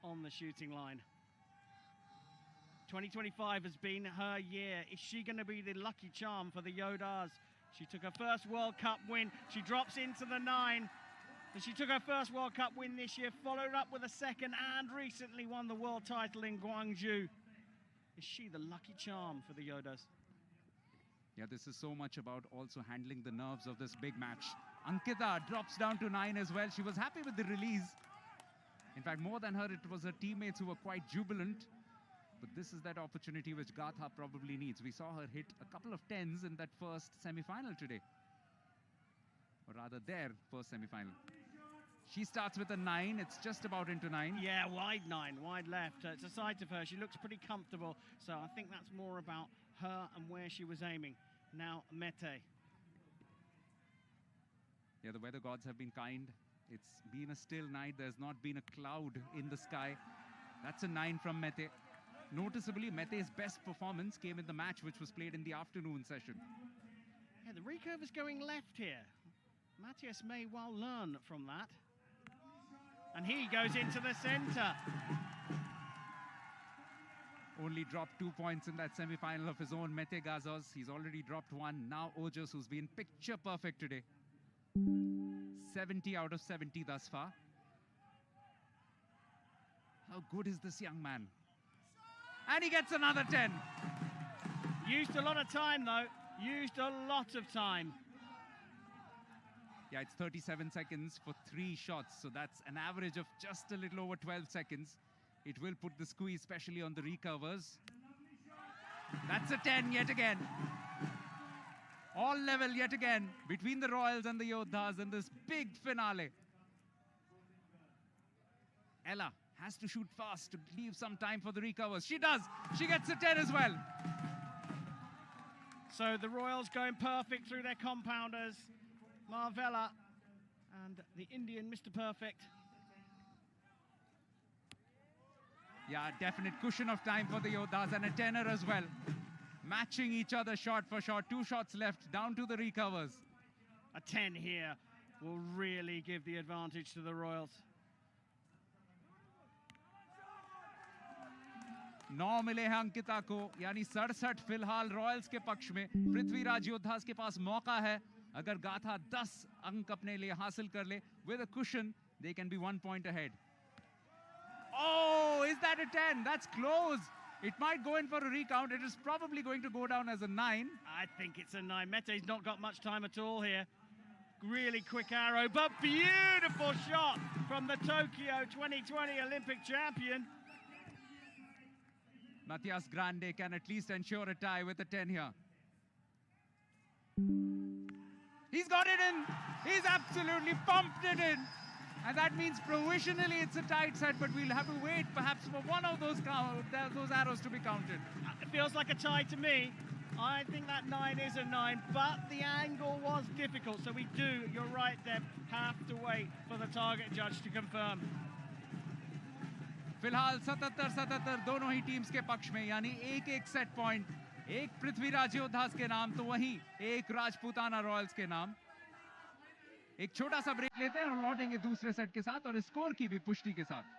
on the shooting line. 2025 has been her year. Is she going to be the lucky charm for the Yodhas? She took her first World Cup win. She drops into the 9. And she took her first World Cup win this year, followed up with a second, and recently won the world title in Guangzhou. Is she the lucky charm for the Yodhas? Yeah, this is so much about also handling the nerves of this big match. Ankita drops down to 9 as well. She was happy with the release. In fact, more than her, it was her teammates who were quite jubilant. But this is that opportunity which Gatha probably needs. We saw her hit a couple of 10s in that first semi-final today. Or rather, their first semi-final. She starts with a 9. It's just about into 9. Yeah, wide 9, wide left. It's a sight of her. She looks pretty comfortable. So I think that's more about her and where she was aiming. Now, Mete. Yeah, the weather gods have been kind. It's been a still night. There's not been a cloud in the sky. That's a 9 from Mete. Noticeably, Mete's best performance came in the match which was played in the afternoon session. Yeah, the recurve is going left here. Matthias may well learn from that. And he goes into the center. Only dropped 2 points in that semi-final of his own, Mete Gazos. He's already dropped 1. Now Ojas, who's been picture perfect today. 70 out of 70 thus far. How good is this young man? And he gets another 10. Used a lot of time, though. Used a lot of time. Yeah, it's 37 seconds for 3 shots. So that's an average of just a little over 12 seconds. It will put the squeeze, especially on the recovers. That's a 10 yet again. All level yet again between the Royals and the Yodhas in this big finale. Ella has to shoot fast to leave some time for the recovers. She does. She gets a 10 as well. So the Royals going perfect through their compounders. Marvella and the Indian Mr. Perfect. Yeah, definite cushion of time for the Yodhas and a 10er as well. Matching each other shot for shot. 2 shots left, down to the recovers. A 10 here will really give the advantage to the Royals. 9 मिले हैं अंकिता को, यानी 67 फिलहाल Royals के पक्ष में. पृथ्वीराज योद्धास के पास मौका है. अगर गाथा 10 अंक अपने लिए हासिल कर ले, with a cushion, they can be 1 point ahead. Oh, is that a 10? That's close. It might go in for a recount. It is probably going to go down as a 9. I think it's a 9. Mete's not got much time at all here. Really quick arrow, but beautiful shot from the Tokyo 2020 Olympic champion. Matthias Grande can at least ensure a tie with a 10 here. He's got it in. He's absolutely pumped it in. And that means provisionally it's a tight set, but we'll have to wait perhaps for one of those arrows to be counted. It feels like a tie to me. I think that 9 is a 9, but the angle was difficult. So we do, you're right, Deb, have to wait for the target judge to confirm. फिलहाल 77-77 दोनों ही teams के पक्ष में, यानी एक set point, एक पृथ्वीराज योद्धास के नाम तो वहीं एक राजपूताना रॉयल्स के नाम. एक छोटा सा ब्रेक लेते हैं और लौटेंगे दूसरे सेट के साथ और स्कोर की भी पुष्टि के साथ.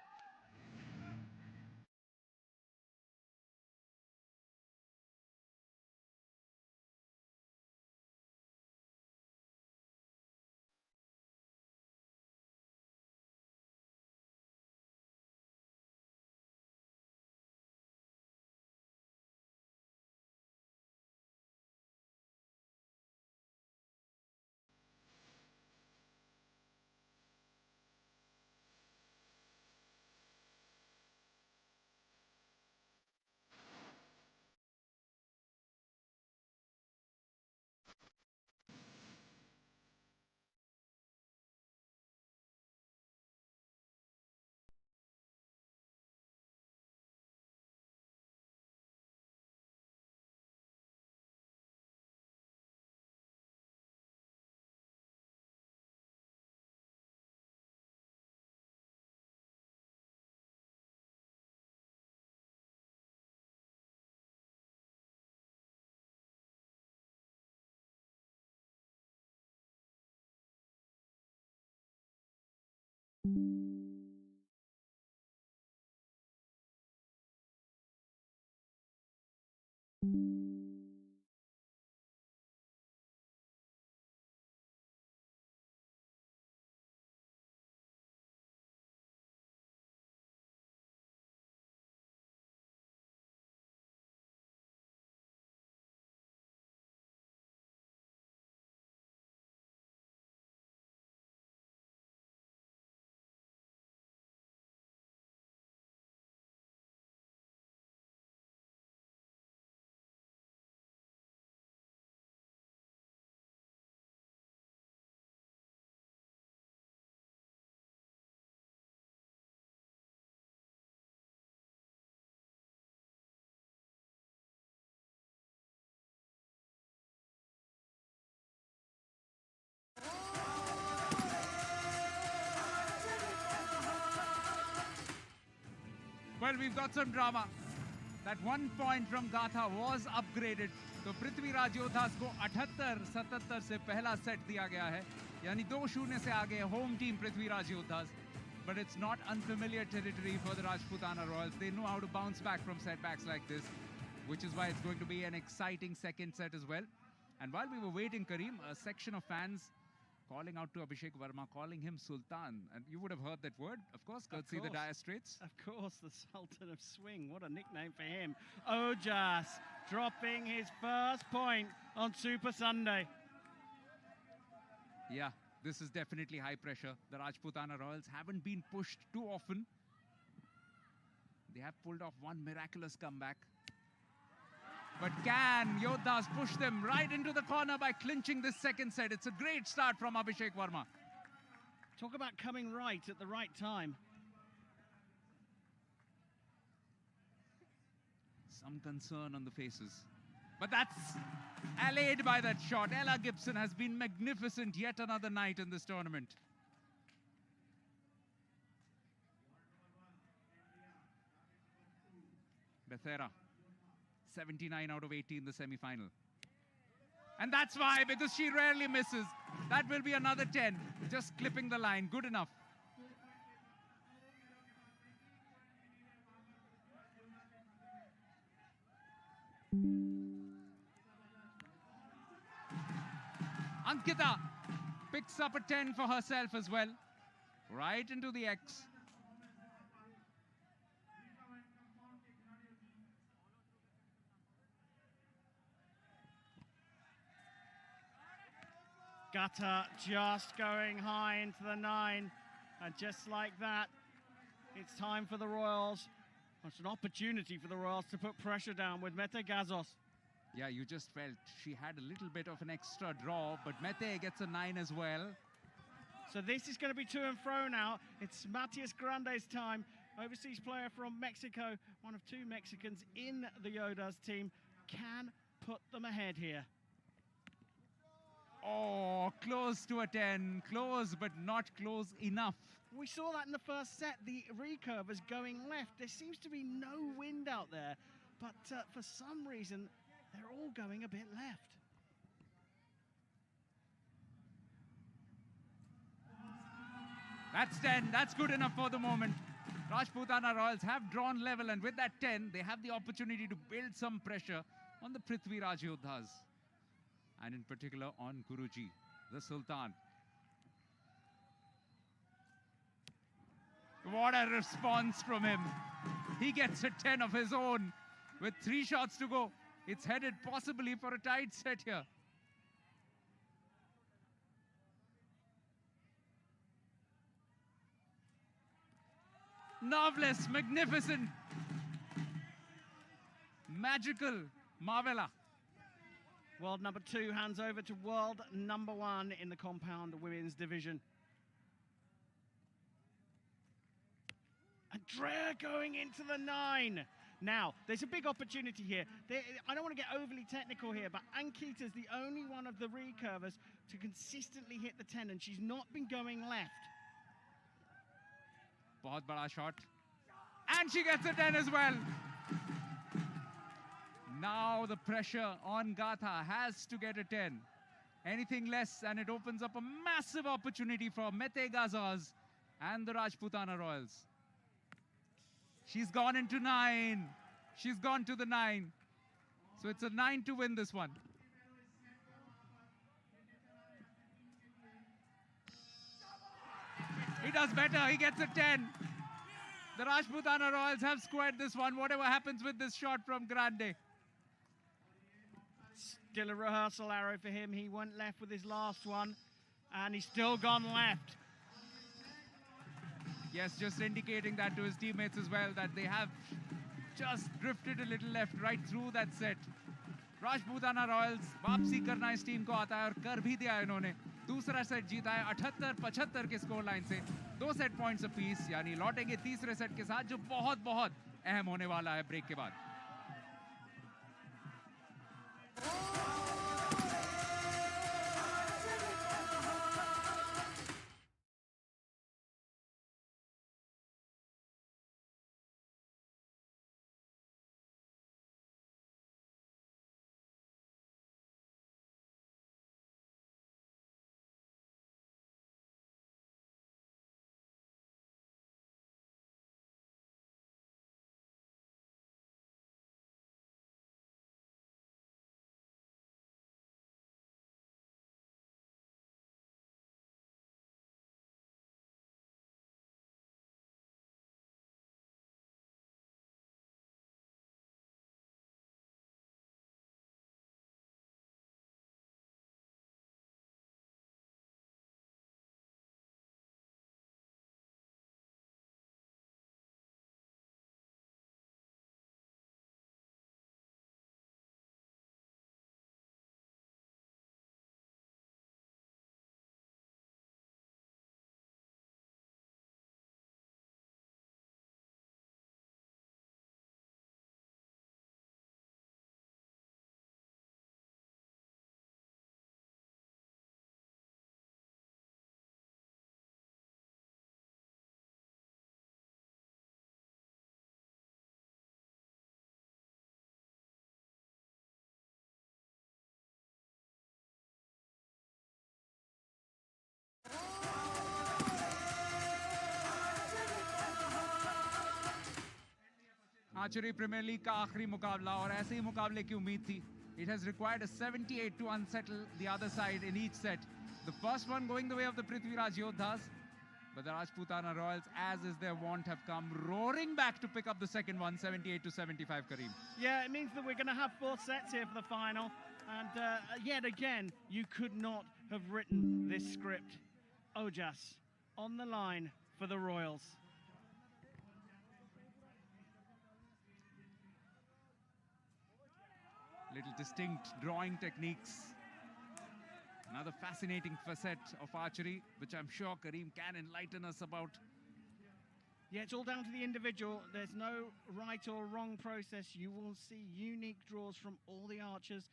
Well, we've got some drama. That 1 point from Gatha was upgraded. तो पृथ्वीराज योद्धास को 78-77 से पहला सेट दिया गया है, यानी 2-0 से आगे home team Prithviraj योद्धास. But it's not unfamiliar territory for the Rajputana Royals. They know how to bounce back from setbacks like this, which is why it's going to be an exciting second set as well. And while we were waiting, Kareem, a section of fans calling out to Abhishek Verma, calling him Sultan. And you would have heard that word, of course, courtesy the Dire Straits. Of course, the Sultan of Swing. What a nickname for him. Yodhas dropping his first point on Super Sunday. Yeah, this is definitely high pressure. The Rajputana Royals haven't been pushed too often. They have pulled off one miraculous comeback. But can Yodhas push them right into the corner by clinching this second set? It's a great start from Abhishek Verma. Talk about coming right at the right time. Some concern on the faces. But that's allayed by that shot. Ella Gibson has been magnificent yet another night in this tournament. Becerra, 79 out of 80 in the semi-final. And that's why, because she rarely misses. That will be another 10. Just clipping the line. Good enough. Ankita picks up a 10 for herself as well. Right into the X. Gutter just going high into the 9. And just like that, it's time for the Royals. It's an opportunity for the Royals to put pressure down with Mete Gazos. Yeah, you just felt she had a little bit of an extra draw, but Mete gets a 9 as well. So this is going to be to and fro now. It's Matias Grande's time. Overseas player from Mexico, one of 2 Mexicans in the Yodhas team, can put them ahead here. Oh, close to a 10. Close, but not close enough. We saw that in the first set. The recurve is going left. There seems to be no wind out there, but for some reason, they're all going a bit left. That's 10. That's good enough for the moment. Rajputana Royals have drawn level, and with that 10, they have the opportunity to build some pressure on the Prithviraj Yodhas, and in particular on Guruji, the Sultan. What a response from him. He gets a 10 of his own with 3 shots to go. It's headed possibly for a tight set here. Marvelous, magnificent, magical, Marvella. World number 2 hands over to world number 1 in the compound women's division. Andrea going into the 9. Now, there's a big opportunity here. I don't want to get overly technical here, but Ankita's the only one of the recurvers to consistently hit the 10, and she's not been going left. Bahut bada shot. And she gets a 10 as well. Now the pressure on Gatha has to get a 10. Anything less, and it opens up a massive opportunity for Mete Gazos and the Rajputana Royals. She's gone into 9. She's gone to the 9. So it's a 9 to win this one. He does better. He gets a 10. The Rajputana Royals have squared this one, whatever happens with this shot from Grande. Still a rehearsal arrow for him. He went left with his last one, and he's still gone left. Yes, just indicating that to his teammates as well, that they have just drifted a little left right through that set. Rajputana Royals वापसी करना इस team को आता है और कर भी दिया इन्होंने. दूसरा सेट जीता है 78-75 के स्कोर लाइन से. 2 सेट पॉइंट्स अपीस, यानी लौटेंगे तीसरे सेट के साथ, जो बहुत बहुत अहम होने वाला है ब्रेक के बाद. आर्चरी प्रीमियर लीग का आखिरी मुकाबला और ऐसे ही मुकाबले की उम्मीद थी. It has required a 78 to unsettle the other side in each set. The first one going the way of the Prithviraj Yodhas, but the Rajputana Royals, as is their wont, have come roaring back to pick up the second one, 78 to 75, Kareem. Yeah, it means that we're going to have 4 sets here for the final. And yet again, you could not have written this script. Yodhas on the line for the Royals. Little distinct drawing techniques. Another fascinating facet of archery, which I'm sure Kareem can enlighten us about. Yeah, it's all down to the individual. There's no right or wrong process. You will see unique draws from all the archers.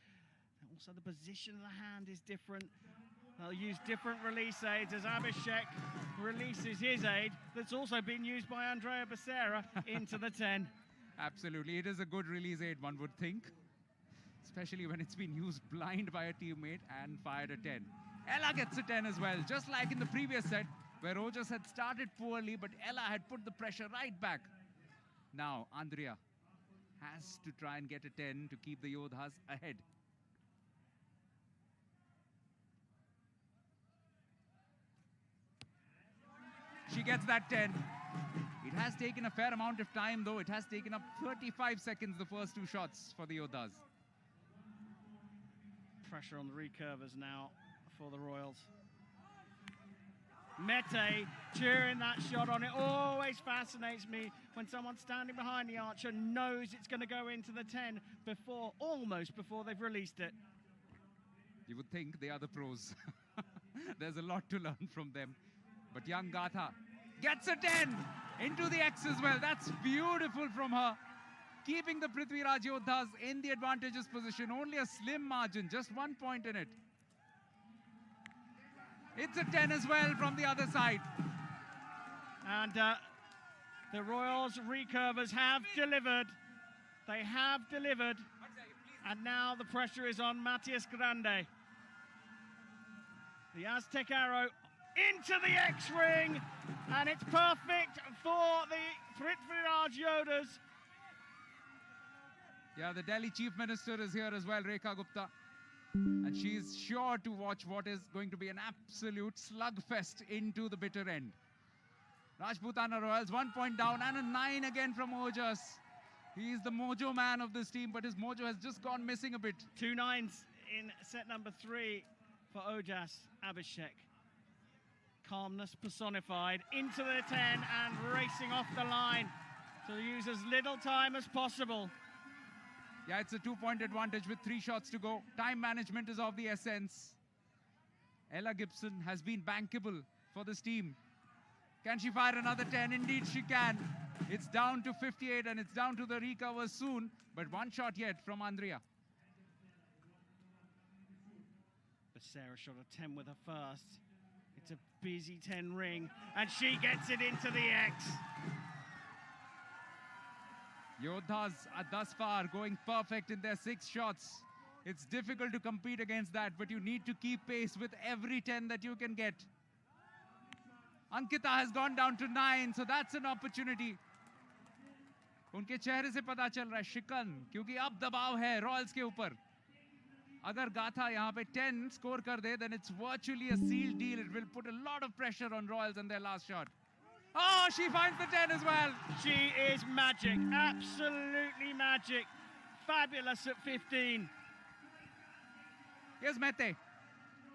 And also the position of the hand is different. They'll use different release aids as Abhishek releases his aid that's also been used by Andrea Becerra into the 10. Absolutely, it is a good release aid, one would think. Especially when it's been used blind by a teammate and fired a 10. Ella gets a 10 as well, just like in the previous set, where Yodhas had started poorly, but Ella had put the pressure right back. Now, Andrea has to try and get a 10 to keep the Yodhas ahead. She gets that 10. It has taken a fair amount of time, though. It has taken up 35 seconds, the first 2 shots for the Yodhas. Pressure on the recurvers now for the Royals. Mete cheering that shot on. It always fascinates me when someone standing behind the archer knows it's going to go into the 10 before, almost before they've released it. You would think they are the pros. There's a lot to learn from them. But young Gatha gets a 10 into the X as well. That's beautiful from her. Keeping the Prithviraj Yodhas in the advantageous position. Only a slim margin, just 1 point in it. It's a 10 as well from the other side. And the Royals recurvers have delivered. They have delivered. And now the pressure is on Matías Grande. The Aztec arrow into the X-ring. And it's perfect for the Prithviraj Yodhas. Yeah, the Delhi Chief Minister is here as well, Rekha Gupta. And she's sure to watch what is going to be an absolute slugfest into the bitter end. Rajputana Royals 1 point down and a 9 again from Yodhas. He is the mojo man of this team, but his mojo has just gone missing a bit. 2 9s in set number 3 for Yodhas. Abhishek. Calmness personified into the 10 and racing off the line to use as little time as possible. Yeah, it's a 2-point advantage with 3 shots to go. Time management is of the essence. Ella Gibson has been bankable for this team. Can she fire another 10? Indeed she can. It's down to 58 and it's down to the recover soon. But 1 shot yet from Andrea. Becerra shot a 10 with her first. It's a busy 10 ring and she gets it into the X. Yodhas are thus far going perfect in their 6 shots. It's difficult to compete against that, but you need to keep pace with every 10 that you can get. Ankita has gone down to 9, so that's an opportunity. उनके चेहरे से पता चल रहा है शिकन, क्योंकि अब दबाव है रॉयल्स के ऊपर. अगर गाथा यहाँ पे 10 स्कोर कर दे, then it's virtually a sealed deal. It will put a lot of pressure on Royals in their last shot. Oh, she finds the 10 as well. She is magic, absolutely magic. Fabulous at 15. Here's Mete.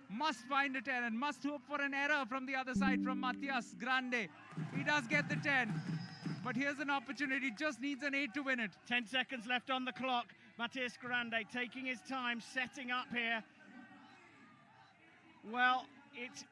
Must find a 10 and must hope for an error from the other side from Matías Grande. He does get the 10. But here's an opportunity, just needs an 8 to win it. 10 seconds left on the clock. Matías Grande taking his time, setting up here. Well, it's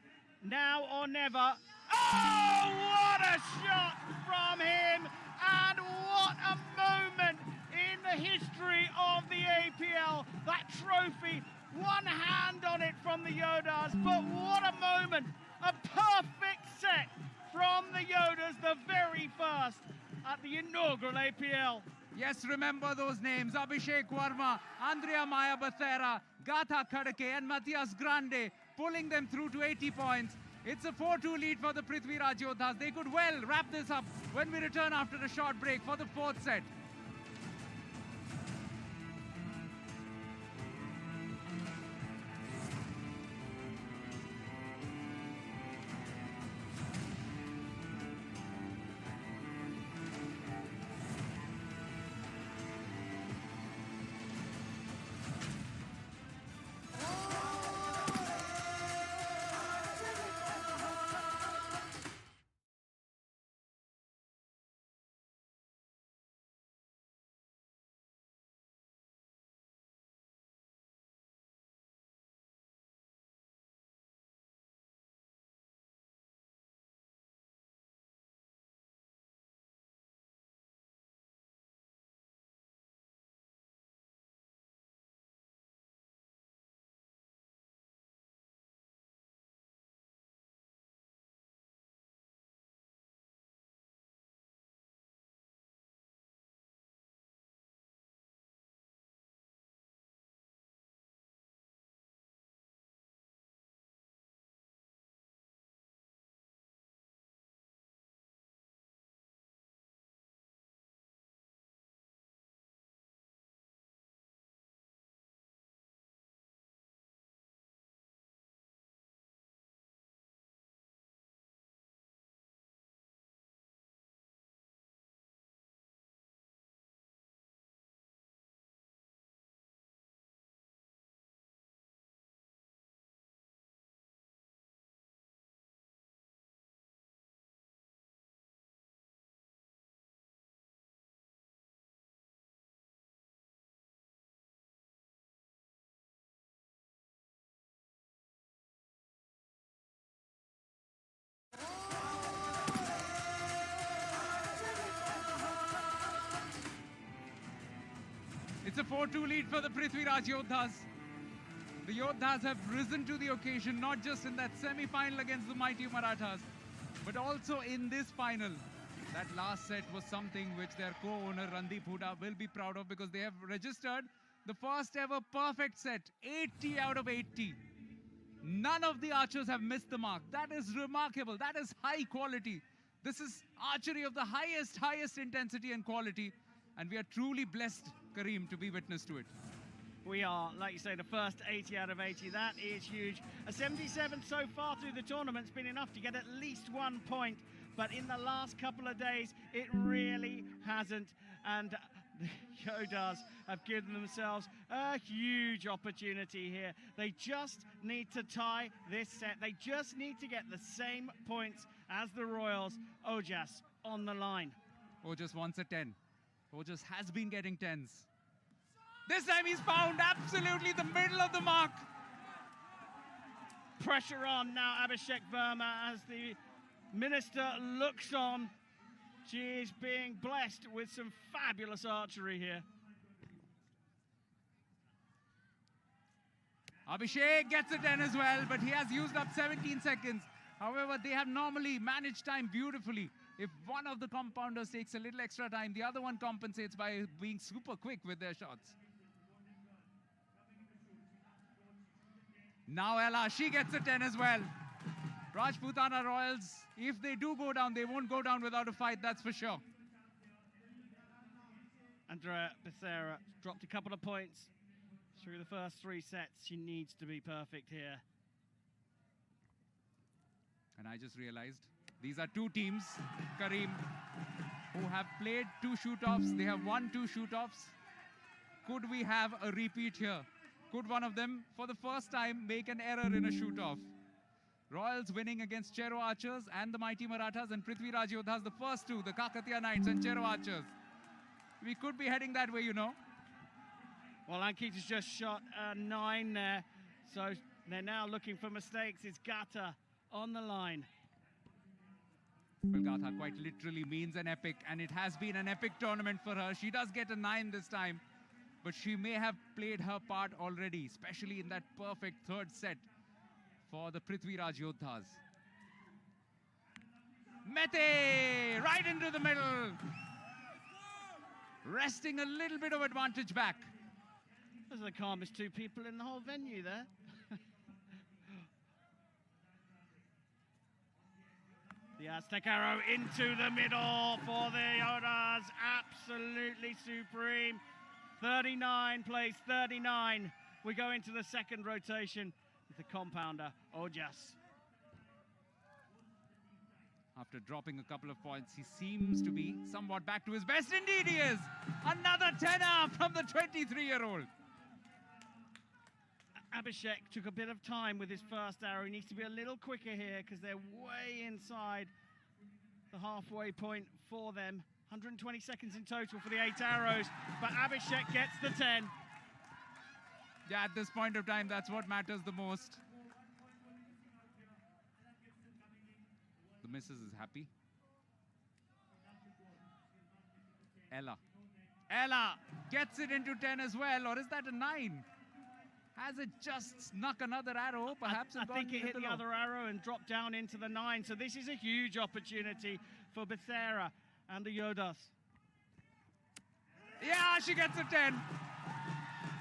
now or never. Oh, what a shot from him! And what a moment in the history of the APL. That trophy, 1 hand on it from the Yodhas, but what a moment! A perfect set from the Yodhas, the very first at the inaugural APL. Yes, remember those names. Abhishek Verma, Andrea Maya Becerra, Gatha Khadke and Matías Grande pulling them through to 80 points. It's a 4-2 lead for the Prithviraj Yodhas. They could well wrap this up when we return after a short break for the 4th set. It's a 4-2 lead for the Prithviraj Yodhas. The Yodhas have risen to the occasion, not just in that semi-final against the mighty Marathas, but also in this final. That last set was something which their co-owner Randeep Huda will be proud of, because they have registered the first ever perfect set, 80 out of 80. None of the archers have missed the mark. That is remarkable. That is high quality. This is archery of the highest intensity and quality. And we are truly blessed, Kareem, to be witness to it. We are, like you say, the first 80 out of 80. That is huge. A 77 so far through the tournament's been enough to get at least 1 point. But in the last couple of days, it really hasn't. And the Yodhas have given themselves a huge opportunity here. They just need to tie this set. They just need to get the same points as the Royals. Yodhas on the line. Yodhas wants a 10. Yodhas has been getting 10s. This time he's found absolutely the middle of the mark. Pressure on now, Abhishek Verma, as the minister looks on. She is being blessed with some fabulous archery here. Abhishek gets a 10 as well, but he has used up 17 seconds. However, they have normally managed time beautifully. If one of the compounders takes a little extra time, the other one compensates by being super quick with their shots. Now Ella, she gets a 10 as well. Rajputana Royals, if they do go down, they won't go down without a fight, that's for sure. Andrea Becerra dropped a couple of points through the first 3 sets. She needs to be perfect here. And I just realized these are 2 teams, Kareem, who have played 2 shoot-offs. They have won 2 shoot-offs. Could we have a repeat here? Could one of them, for the first time, make an error in a shoot-off? Royals winning against Chero Archers and the mighty Marathas, and Prithviraj Yodhas, the first 2, the Kakatiya Knights and Chero Archers. We could be heading that way, you know. Well, Ankita's just shot a 9 there, so they're now looking for mistakes. It's Gata on the line. Well, Gatha quite literally means an epic, and it has been an epic tournament for her. She does get a 9 this time, but she may have played her part already, especially in that perfect 3rd set for the Prithviraj Yodhas. Mete! Right into the middle! Resting a little bit of advantage back. Those are the calmest 2 people in the whole venue there. The Aztec arrow into the middle for the Yodhas. Absolutely supreme. 39 plays 39. We go into the 2nd rotation with the compounder, Yodhas. After dropping a couple of points, he seems to be somewhat back to his best. Indeed he is! Another 10er from the 23-year-old. Abhishek took a bit of time with his first arrow. He needs to be a little quicker here because they're way inside the halfway point for them. 120 seconds in total for the 8 arrows, but Abhishek gets the 10. Yeah, at this point of time, that's what matters the most. The missus is happy. Ella gets it into 10 as well, or is that a 9? Has it just snuck another arrow? Perhaps I think it hit the other arrow and dropped down into the 9. So this is a huge opportunity for Becerra and the Yodhas. Yeah, she gets a 10.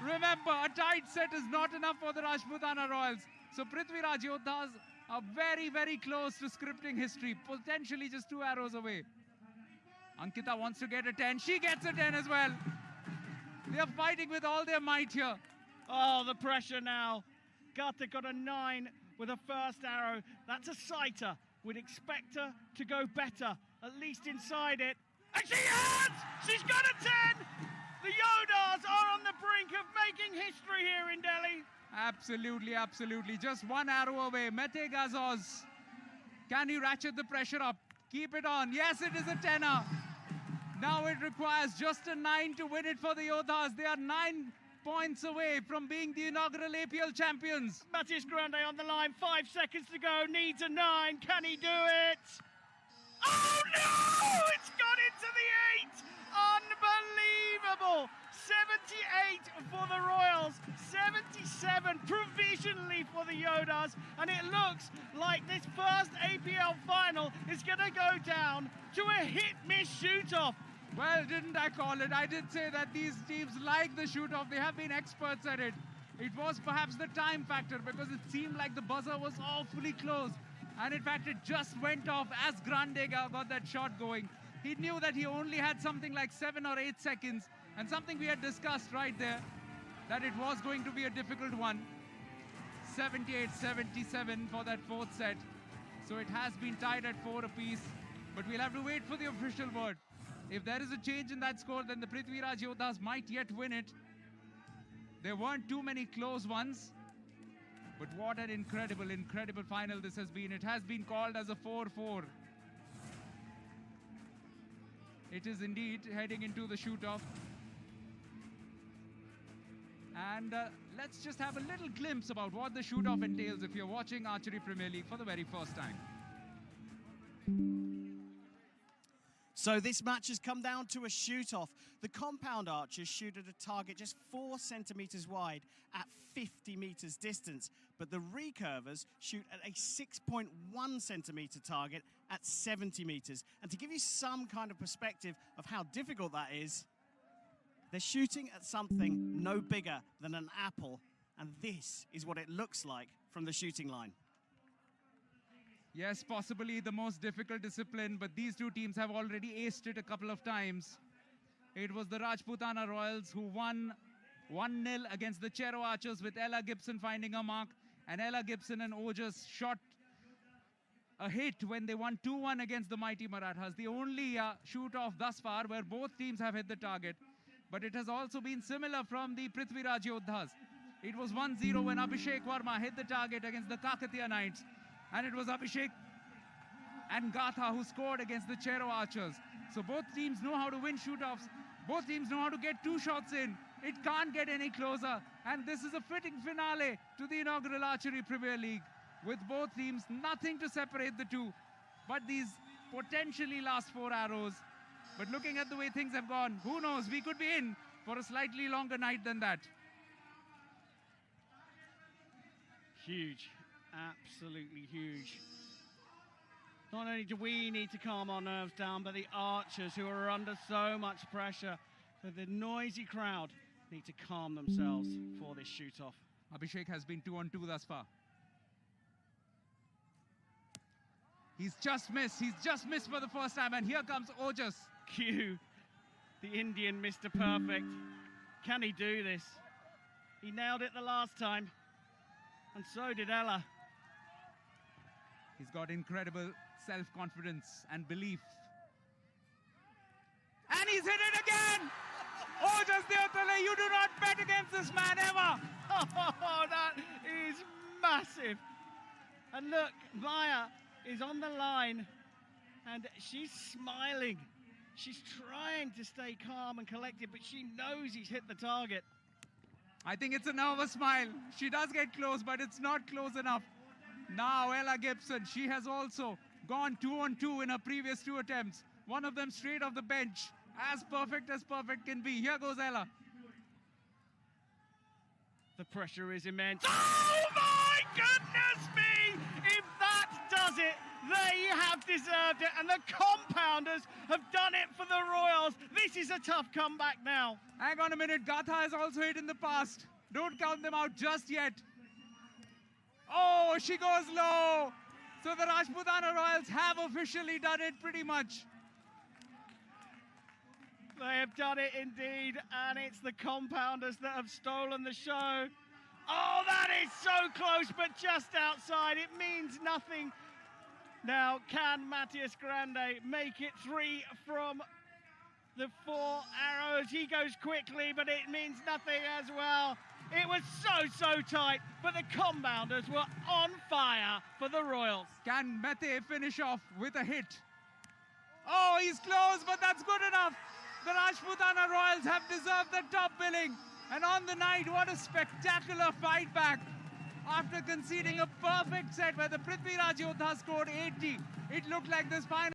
Remember, a tight set is not enough for the Rajputana Royals. So Prithviraj Yodhas are very, very close to scripting history, potentially just 2 arrows away. Ankita wants to get a 10. She gets a 10 as well. They are fighting with all their might here. Oh, the pressure now. Gata got a 9 with a first arrow. That's a sighter. We'd expect her to go better, at least inside it. And she has! She's got a 10! The Yodhas are on the brink of making history here in Delhi. Absolutely, absolutely. Just 1 arrow away. Mete Gazoz. Can he ratchet the pressure up? Keep it on. Yes, it is a 10er. Now it requires just a 9 to win it for the Yodhas. They are 9 points away from being the inaugural APL champions. Matthias Grande on the line, 5 seconds to go, needs a 9, can he do it? Oh no! It's gone into the 8! Unbelievable! 78 the Yodhas, and it looks like this first APL final is going to go down to a hit-miss shoot-off. Well, didn't I call it? I did say that these teams like the shoot-off. They have been experts at it. It was perhaps the time factor because it seemed like the buzzer was awfully close. And in fact, it just went off as Grande got that shot going. He knew that he only had something like 7 or 8 seconds, and something we had discussed right there, that it was going to be a difficult one. 78-77 for that fourth set. So it has been tied at 4 apiece, but we'll have to wait for the official word. If there is a change in that score, then the Prithviraj Yodhas might yet win it. There weren't too many close ones, but what an incredible, incredible final this has been. It has been called as a 4-4. It is indeed heading into the shoot-off. And let's just have a little glimpse about what the shoot-off entails if you're watching Archery Premier League for the very first time. So this match has come down to a shoot-off. The compound archers shoot at a target just 4 centimetres wide at 50 metres distance, but the recurvers shoot at a 6.1 centimetre target at 70 metres. And to give you some kind of perspective of how difficult that is, they're shooting at something no bigger than an apple, and this is what it looks like from the shooting line. Yes, possibly the most difficult discipline, but these two teams have already aced it a couple of times. It was the Rajputana Royals who won 1-0 against the Chero Archers with Ella Gibson finding a mark, and Ella Gibson and Yodhas shot a hit when they won 2-1 against the mighty Marathas. The only shoot-off thus far where both teams have hit the target, but it has also been similar from the Prithviraj Yodhas. It was 1-0 when Abhishek Verma hit the target against the Kakatiya Knights. And it was Abhishek and Gatha who scored against the Chero Archers. So both teams know how to win shoot-offs. Both teams know how to get 2 shots in. It can't get any closer. And this is a fitting finale to the inaugural Archery Premier League. With both teams, nothing to separate the two. But these potentially last 4 arrows. But looking at the way things have gone, who knows? We could be in for a slightly longer night than that. Huge. Absolutely huge. Not only do we need to calm our nerves down, but the archers who are under so much pressure, but the noisy crowd need to calm themselves for this shoot-off. Abhishek has been 2-on-2 thus far. He's just missed for the first time, and here comes Yodhas. Q, the Indian Mr. Perfect. Can he do this? He nailed it the last time, and so did Ella. He's got incredible self-confidence and belief. And he's hit it again! Yodhas Deotale, you do not bet against this man ever! Oh, that is massive. And look, Maya is on the line and she's smiling. She's trying to stay calm and collected, but she knows he's hit the target. I think it's a nervous smile. She does get close, but it's not close enough. Now Ella Gibson, she has also gone 2-on-2 in her previous 2 attempts. One of them straight off the bench, as perfect can be. Here goes Ella. The pressure is immense. Oh my goodness me! If that does it, they have deserved it, and the compounders have done it for the Royals. This is a tough comeback now. Hang on a minute, Gatha has also hit in the past. Don't count them out just yet. Oh, she goes low. So the Rajputana Royals have officially done it pretty much. They have done it indeed, and it's the compounders that have stolen the show. Oh, that is so close, but just outside. It means nothing. Now, can Matthias Grande make it 3 from the 4 arrows? He goes quickly, but it means nothing as well. It was so tight, but the compounders were on fire for the Royals. Can Mete finish off with a hit? Oh, he's close, but that's good enough. The Rajputana Royals have deserved the top billing. And on the night, what a spectacular fight back. After conceding a perfect set where the Prithviraj Yodhas scored 80, it looked like this final